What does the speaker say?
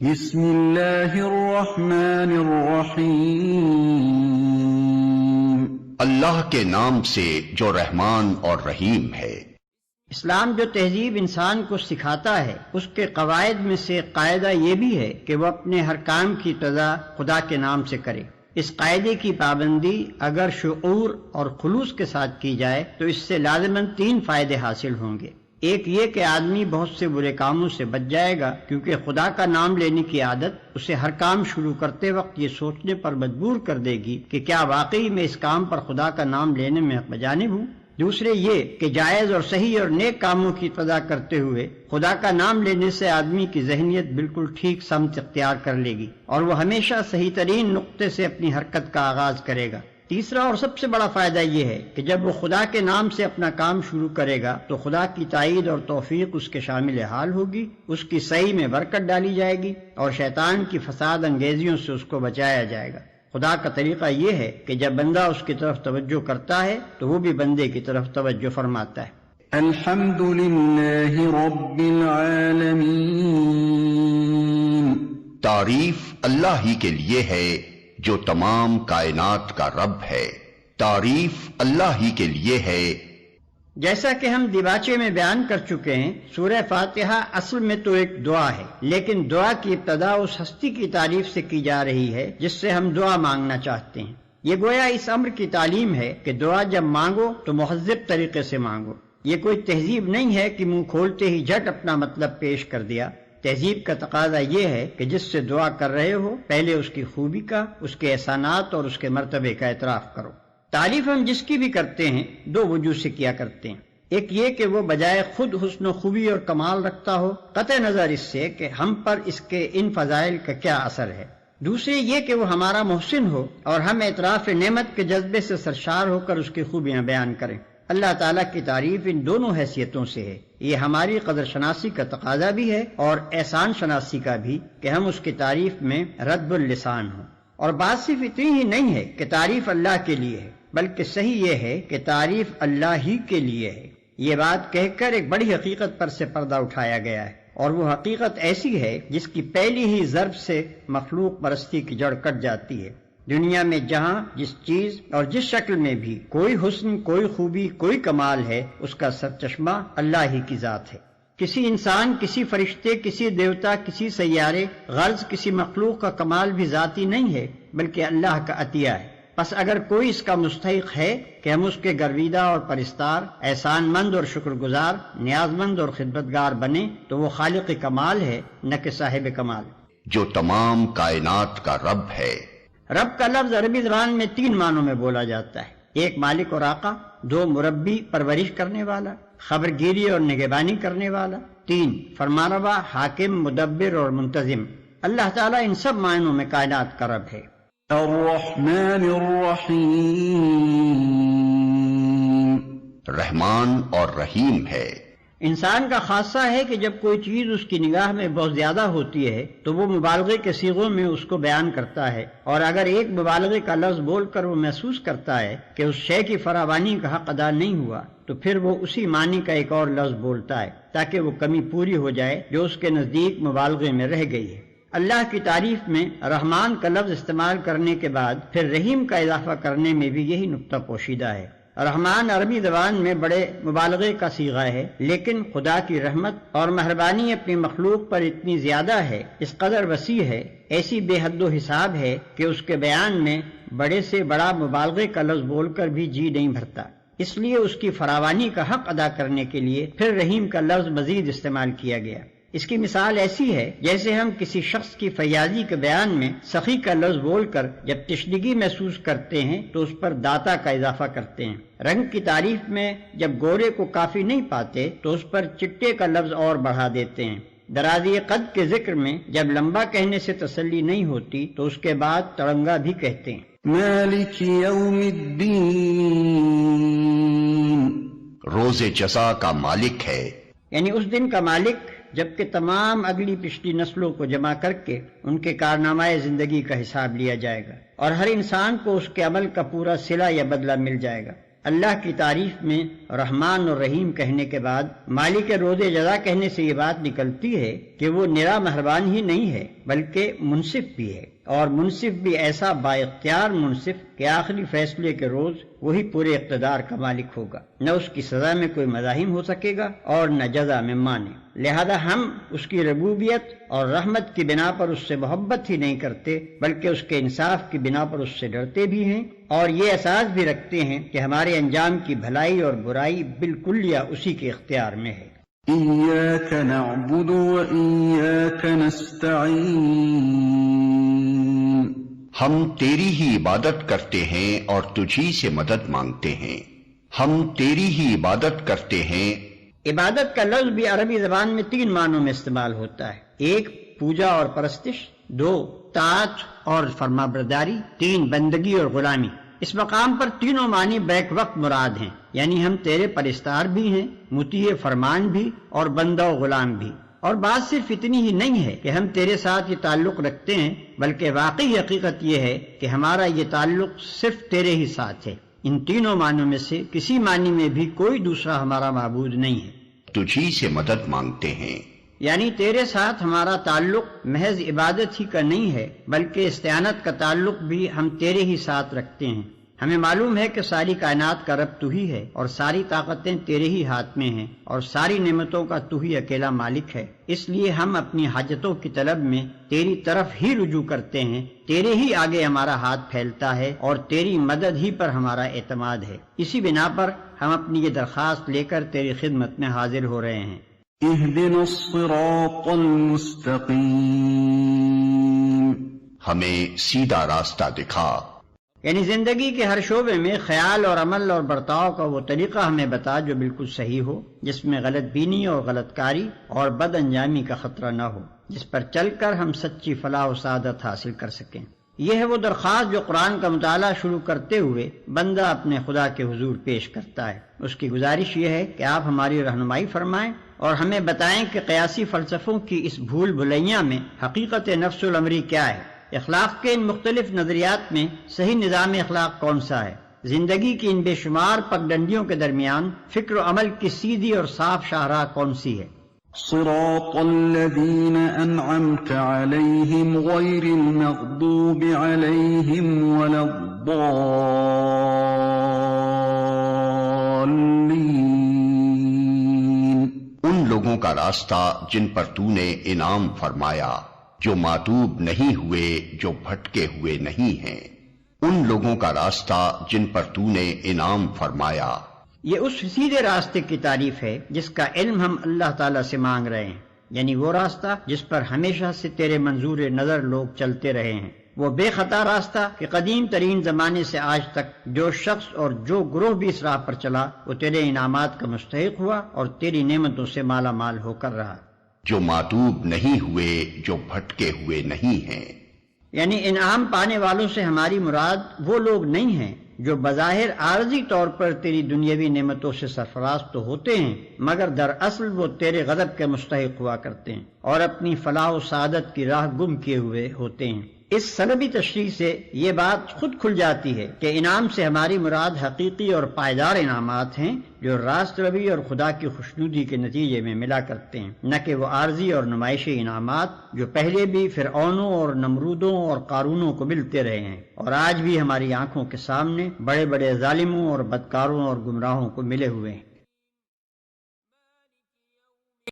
بسم اللہ الرحمن الرحیم، اللہ کے نام سے جو رحمان اور رحیم ہے۔ اسلام جو تہذیب انسان کو سکھاتا ہے اس کے قواعد میں سے قاعدہ یہ بھی ہے کہ وہ اپنے ہر کام کی ابتدا خدا کے نام سے کرے۔ اس قاعدے کی پابندی اگر شعور اور خلوص کے ساتھ کی جائے تو اس سے لازماً 3 فائدے حاصل ہوں گے۔ ایک یہ کہ آدمی بہت سے برے کاموں سے بچ جائے گا، کیونکہ خدا کا نام لینے کی عادت اسے ہر کام شروع کرتے وقت یہ سوچنے پر مجبور کر دے گی کہ کیا واقعی میں اس کام پر خدا کا نام لینے میں حق بجانب ہوں۔ دوسرے یہ کہ جائز اور صحیح اور نیک کاموں کی ابتدا کرتے ہوئے خدا کا نام لینے سے آدمی کی ذہنیت بالکل ٹھیک سمت اختیار کر لے گی اور وہ ہمیشہ صحیح ترین نقطے سے اپنی حرکت کا آغاز کرے گا۔ تیسرا اور سب سے بڑا فائدہ یہ ہے کہ جب وہ خدا کے نام سے اپنا کام شروع کرے گا تو خدا کی تائید اور توفیق اس کے شامل حال ہوگی، اس کی صحیح میں برکت ڈالی جائے گی اور شیطان کی فساد انگیزیوں سے اس کو بچایا جائے گا۔ خدا کا طریقہ یہ ہے کہ جب بندہ اس کی طرف توجہ کرتا ہے تو وہ بھی بندے کی طرف توجہ فرماتا ہے۔ الحمد للہ رب العالمین، تعریف اللہ ہی کے لیے ہے جو تمام کائنات کا رب ہے۔ تعریف اللہ ہی کے لیے ہے۔ جیسا کہ ہم دیباچے میں بیان کر چکے ہیں، سورہ فاتحہ اصل میں تو ایک دعا ہے، لیکن دعا کی ابتدا اس ہستی کی تعریف سے کی جا رہی ہے جس سے ہم دعا مانگنا چاہتے ہیں۔ یہ گویا اس امر کی تعلیم ہے کہ دعا جب مانگو تو مہذب طریقے سے مانگو۔ یہ کوئی تہذیب نہیں ہے کہ منہ کھولتے ہی جھٹ اپنا مطلب پیش کر دیا۔ تہذیب کا تقاضا یہ ہے کہ جس سے دعا کر رہے ہو پہلے اس کی خوبی کا، اس کے احسانات اور اس کے مرتبے کا اعتراف کرو۔ تعریف ہم جس کی بھی کرتے ہیں 2 وجوہ سے کیا کرتے ہیں۔ ایک یہ کہ وہ بجائے خود حسن و خوبی اور کمال رکھتا ہو، قطع نظر اس سے کہ ہم پر اس کے ان فضائل کا کیا اثر ہے۔ دوسرے یہ کہ وہ ہمارا محسن ہو اور ہم اعتراف نعمت کے جذبے سے سرشار ہو کر اس کی خوبیاں بیان کریں۔ اللہ تعالیٰ کی تعریف ان دونوں حیثیتوں سے ہے۔ یہ ہماری قدر شناسی کا تقاضا بھی ہے اور احسان شناسی کا بھی کہ ہم اس کی تعریف میں رد اللسان ہوں۔ اور بات صرف اتنی ہی نہیں ہے کہ تعریف اللہ کے لیے ہے، بلکہ صحیح یہ ہے کہ تعریف اللہ ہی کے لیے ہے۔ یہ بات کہہ کر ایک بڑی حقیقت پر سے پردہ اٹھایا گیا ہے، اور وہ حقیقت ایسی ہے جس کی پہلی ہی ضرب سے مخلوق پرستی کی جڑ کٹ جاتی ہے۔ دنیا میں جہاں جس چیز اور جس شکل میں بھی کوئی حسن، کوئی خوبی، کوئی کمال ہے، اس کا سرچشمہ اللہ ہی کی ذات ہے۔ کسی انسان، کسی فرشتے، کسی دیوتا، کسی سیارے، غرض کسی مخلوق کا کمال بھی ذاتی نہیں ہے بلکہ اللہ کا عطیہ ہے۔ پس اگر کوئی اس کا مستحق ہے کہ ہم اس کے گرویدہ اور پرستار، احسان مند اور شکر گزار، نیاز مند اور خدمتگار بنے تو وہ خالق کمال ہے، نہ کہ صاحب کمال، جو تمام کائنات کا رب ہے۔ رب کا لفظ عربی زبان میں 3 معنوں میں بولا جاتا ہے۔ 1 مالک اور آقا، 2 مربی پرورش کرنے والا، خبرگیری اور نگہبانی کرنے والا، 3 فرمانروا، حاکم، مدبر اور منتظم۔ اللہ تعالیٰ ان سب معنوں میں کائنات کا رب ہے۔ الرحمن الرحیم، رحمان اور رحیم ہے۔ انسان کا خاصہ ہے کہ جب کوئی چیز اس کی نگاہ میں بہت زیادہ ہوتی ہے تو وہ مبالغے کے صیغوں میں اس کو بیان کرتا ہے، اور اگر ایک مبالغے کا لفظ بول کر وہ محسوس کرتا ہے کہ اس شے کی فراوانی کا حق ادا نہیں ہوا تو پھر وہ اسی معنی کا ایک اور لفظ بولتا ہے تاکہ وہ کمی پوری ہو جائے جو اس کے نزدیک مبالغے میں رہ گئی ہے۔ اللہ کی تعریف میں رحمان کا لفظ استعمال کرنے کے بعد پھر رحیم کا اضافہ کرنے میں بھی یہی نقطہ پوشیدہ ہے۔ رحمان عربی زبان میں بڑے مبالغے کا صیغہ ہے، لیکن خدا کی رحمت اور مہربانی اپنی مخلوق پر اتنی زیادہ ہے، اس قدر وسیع ہے، ایسی بے حد و حساب ہے کہ اس کے بیان میں بڑے سے بڑا مبالغے کا لفظ بول کر بھی جی نہیں بھرتا۔ اس لیے اس کی فراوانی کا حق ادا کرنے کے لیے پھر رحیم کا لفظ مزید استعمال کیا گیا۔ اس کی مثال ایسی ہے جیسے ہم کسی شخص کی فیاضی کے بیان میں سخی کا لفظ بول کر جب تشنگی محسوس کرتے ہیں تو اس پر داتا کا اضافہ کرتے ہیں۔ رنگ کی تعریف میں جب گورے کو کافی نہیں پاتے تو اس پر چٹے کا لفظ اور بڑھا دیتے ہیں۔ درازی قد کے ذکر میں جب لمبا کہنے سے تسلی نہیں ہوتی تو اس کے بعد تڑنگا بھی کہتے ہیں۔ مالک یوم الدین، روز جزا کا مالک ہے، یعنی اس دن کا مالک جبکہ تمام اگلی پچھلی نسلوں کو جمع کر کے ان کے کارنامہ زندگی کا حساب لیا جائے گا اور ہر انسان کو اس کے عمل کا پورا صلہ یا بدلہ مل جائے گا۔ اللہ کی تعریف میں رحمان اور رحیم کہنے کے بعد مالک روز جزا کہنے سے یہ بات نکلتی ہے کہ وہ نرا مہربان ہی نہیں ہے بلکہ منصف بھی ہے، اور منصف بھی ایسا با اختیار منصف کہ آخری فیصلے کے روز وہی پورے اقتدار کا مالک ہوگا، نہ اس کی سزا میں کوئی مزاحم ہو سکے گا اور نہ جزا میں مانے۔ لہذا ہم اس کی ربوبیت اور رحمت کی بنا پر اس سے محبت ہی نہیں کرتے، بلکہ اس کے انصاف کی بنا پر اس سے ڈرتے بھی ہیں، اور یہ احساس بھی رکھتے ہیں کہ ہمارے انجام کی بھلائی اور برائی بالکلیہ اسی کے اختیار میں ہے۔ إياك نعبد وإياك نستعين ہم تیری ہی عبادت کرتے ہیں اور تجھی سے مدد مانگتے ہیں۔ ہم تیری ہی عبادت کرتے ہیں۔ عبادت کا لفظ بھی عربی زبان میں 3 معنوں میں استعمال ہوتا ہے۔ 1 پوجا اور پرستش، 2 طاعت اور فرما برداری، 3 بندگی اور غلامی۔ اس مقام پر تینوں معنی بیک وقت مراد ہیں، یعنی ہم تیرے پرستار بھی ہیں، مطیع فرمان بھی اور بندہ و غلام بھی۔ اور بات صرف اتنی ہی نہیں ہے کہ ہم تیرے ساتھ یہ تعلق رکھتے ہیں، بلکہ واقعی حقیقت یہ ہے کہ ہمارا یہ تعلق صرف تیرے ہی ساتھ ہے۔ ان تینوں معنوں میں سے کسی معنی میں بھی کوئی دوسرا ہمارا معبود نہیں ہے۔ تجھی سے مدد مانگتے ہیں، یعنی تیرے ساتھ ہمارا تعلق محض عبادت ہی کا نہیں ہے، بلکہ استعانت کا تعلق بھی ہم تیرے ہی ساتھ رکھتے ہیں۔ ہمیں معلوم ہے کہ ساری کائنات کا رب تو ہی ہے، اور ساری طاقتیں تیرے ہی ہاتھ میں ہیں، اور ساری نعمتوں کا تو ہی اکیلا مالک ہے۔ اس لیے ہم اپنی حاجتوں کی طلب میں تیری طرف ہی رجوع کرتے ہیں، تیرے ہی آگے ہمارا ہاتھ پھیلتا ہے، اور تیری مدد ہی پر ہمارا اعتماد ہے۔ اسی بنا پر ہم اپنی یہ درخواست لے کر تیری خدمت میں حاضر ہو رہے ہیں۔ اهدنا الصراط المستقيم ہمیں سیدھا راستہ دکھا۔ یعنی زندگی کے ہر شعبے میں خیال اور عمل اور برتاؤ کا وہ طریقہ ہمیں بتا جو بالکل صحیح ہو، جس میں غلط بینی اور غلط کاری اور بد انجامی کا خطرہ نہ ہو، جس پر چل کر ہم سچی فلاح و سعادت حاصل کر سکیں۔ یہ ہے وہ درخواست جو قرآن کا مطالعہ شروع کرتے ہوئے بندہ اپنے خدا کے حضور پیش کرتا ہے۔ اس کی گزارش یہ ہے کہ آپ ہماری رہنمائی فرمائیں اور ہمیں بتائیں کہ قیاسی فلسفوں کی اس بھول بھلیاں میں حقیقت نفس الامری کیا ہے، اخلاق کے ان مختلف نظریات میں صحیح نظام اخلاق کون سا ہے، زندگی کی ان بے شمار پگڈنڈیوں کے درمیان فکر و عمل کی سیدھی اور صاف شاہراہ کون سی ہے۔ صراط الذين أنعمت عليهم غير المغضوب عليهم ولا الضالين ان لوگوں کا راستہ جن پر تو نے انعام فرمایا، جو ماتوب نہیں ہوئے، جو بھٹکے ہوئے نہیں ہیں۔ ان لوگوں کا راستہ جن پر تو نے انعام فرمایا۔ یہ اس سیدھے راستے کی تعریف ہے جس کا علم ہم اللہ تعالیٰ سے مانگ رہے ہیں، یعنی وہ راستہ جس پر ہمیشہ سے تیرے منظور نظر لوگ چلتے رہے ہیں، وہ بے خطا راستہ کہ قدیم ترین زمانے سے آج تک جو شخص اور جو گروہ بھی اس راہ پر چلا وہ تیرے انعامات کا مستحق ہوا اور تیری نعمتوں سے مالا مال ہو کر رہا، جو ماتوب نہیں ہوئے، جو بھٹکے ہوئے نہیں ہیں۔ یعنی انعام پانے والوں سے ہماری مراد وہ لوگ نہیں ہیں جو بظاہر عارضی طور پر تیری دنیاوی نعمتوں سے سرفراز تو ہوتے ہیں، مگر دراصل وہ تیرے غضب کے مستحق ہوا کرتے ہیں اور اپنی فلاح و سعادت کی راہ گم کیے ہوئے ہوتے ہیں۔ اس سلبی تشریح سے یہ بات خود کھل جاتی ہے کہ انعام سے ہماری مراد حقیقی اور پائیدار انعامات ہیں جو راست روی اور خدا کی خوشنودی کے نتیجے میں ملا کرتے ہیں، نہ کہ وہ عارضی اور نمائشی انعامات جو پہلے بھی فرعونوں اور نمرودوں اور قارونوں کو ملتے رہے ہیں اور آج بھی ہماری آنکھوں کے سامنے بڑے بڑے ظالموں اور بدکاروں اور گمراہوں کو ملے ہوئے ہیں۔